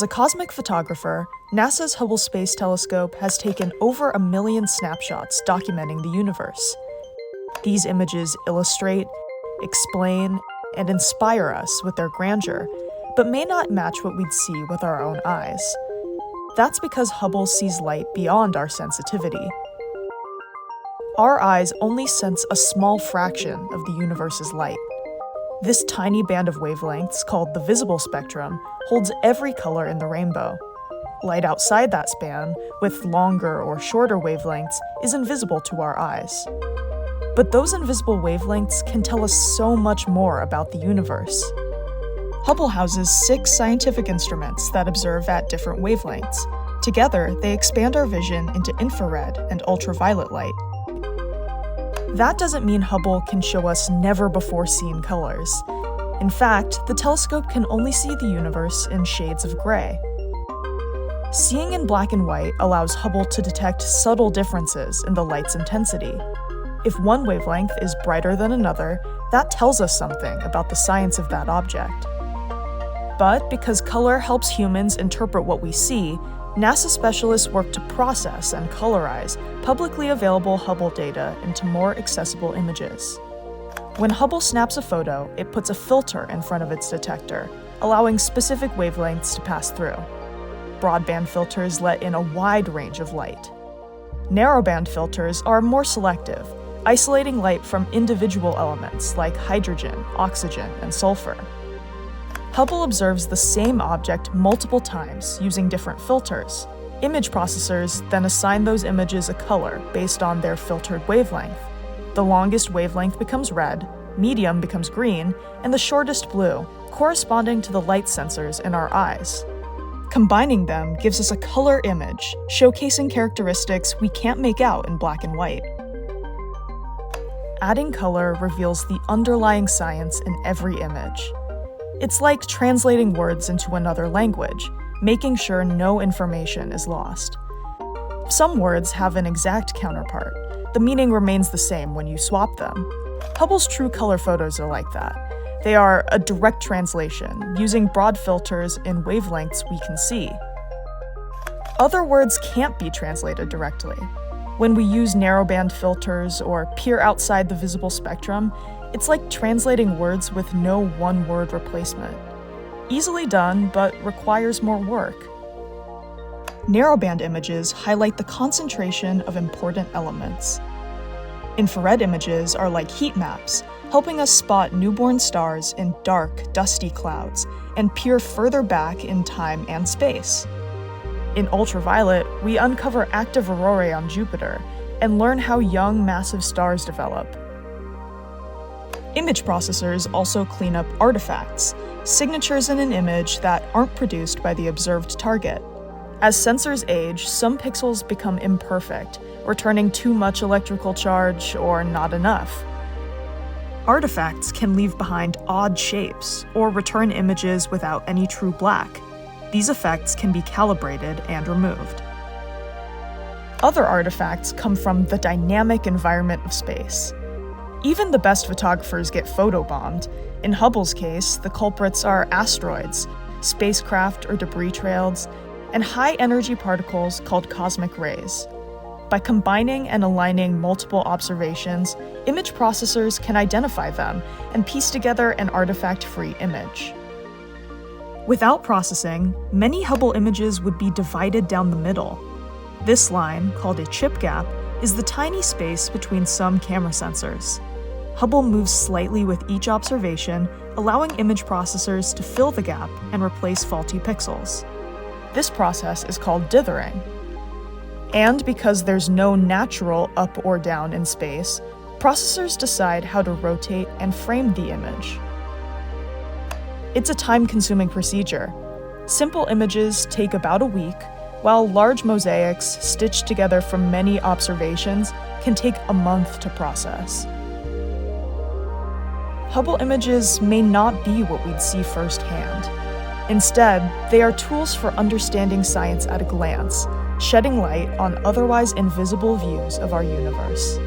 As a cosmic photographer, NASA's Hubble Space Telescope has taken over 1 million snapshots documenting the universe. These images illustrate, explain, and inspire us with their grandeur, but may not match what we'd see with our own eyes. That's because Hubble sees light beyond our sensitivity. Our eyes only sense a small fraction of the universe's light. This tiny band of wavelengths, called the visible spectrum, holds every color in the rainbow. Light outside that span, with longer or shorter wavelengths, is invisible to our eyes. But those invisible wavelengths can tell us so much more about the universe. Hubble houses 6 scientific instruments that observe at different wavelengths. Together, they expand our vision into infrared and ultraviolet light. That doesn't mean Hubble can show us never-before-seen colors. In fact, the telescope can only see the universe in shades of gray. Seeing in black and white allows Hubble to detect subtle differences in the light's intensity. If one wavelength is brighter than another, that tells us something about the science of that object. But because color helps humans interpret what we see, NASA specialists work to process and colorize publicly available Hubble data into more accessible images. When Hubble snaps a photo, it puts a filter in front of its detector, allowing specific wavelengths to pass through. Broadband filters let in a wide range of light. Narrowband filters are more selective, isolating light from individual elements like hydrogen, oxygen, and sulfur. Hubble observes the same object multiple times using different filters. Image processors then assign those images a color based on their filtered wavelength. The longest wavelength becomes red, medium becomes green, and the shortest blue, corresponding to the light sensors in our eyes. Combining them gives us a color image, showcasing characteristics we can't make out in black and white. Adding color reveals the underlying science in every image. It's like translating words into another language, making sure no information is lost. Some words have an exact counterpart. The meaning remains the same when you swap them. Hubble's true color photos are like that. They are a direct translation, using broad filters in wavelengths we can see. Other words can't be translated directly. When we use narrowband filters or peer outside the visible spectrum, it's like translating words with no one-word replacement. Easily done, but requires more work. Narrowband images highlight the concentration of important elements. Infrared images are like heat maps, helping us spot newborn stars in dark, dusty clouds and peer further back in time and space. In ultraviolet, we uncover active aurorae on Jupiter and learn how young, massive stars develop. Image processors also clean up artifacts, signatures in an image that aren't produced by the observed target. As sensors age, some pixels become imperfect, returning too much electrical charge or not enough. Artifacts can leave behind odd shapes or return images without any true black. These effects can be calibrated and removed. Other artifacts come from the dynamic environment of space. Even the best photographers get photobombed. In Hubble's case, the culprits are asteroids, spacecraft or debris trails, and high-energy particles called cosmic rays. By combining and aligning multiple observations, image processors can identify them and piece together an artifact-free image. Without processing, many Hubble images would be divided down the middle. This line, called a chip gap, is the tiny space between some camera sensors. Hubble moves slightly with each observation, allowing image processors to fill the gap and replace faulty pixels. This process is called dithering. And because there's no natural up or down in space, processors decide how to rotate and frame the image. It's a time-consuming procedure. Simple images take about a week, while large mosaics, stitched together from many observations, can take a month to process. Hubble images may not be what we'd see firsthand. Instead, they are tools for understanding science at a glance, shedding light on otherwise invisible views of our universe.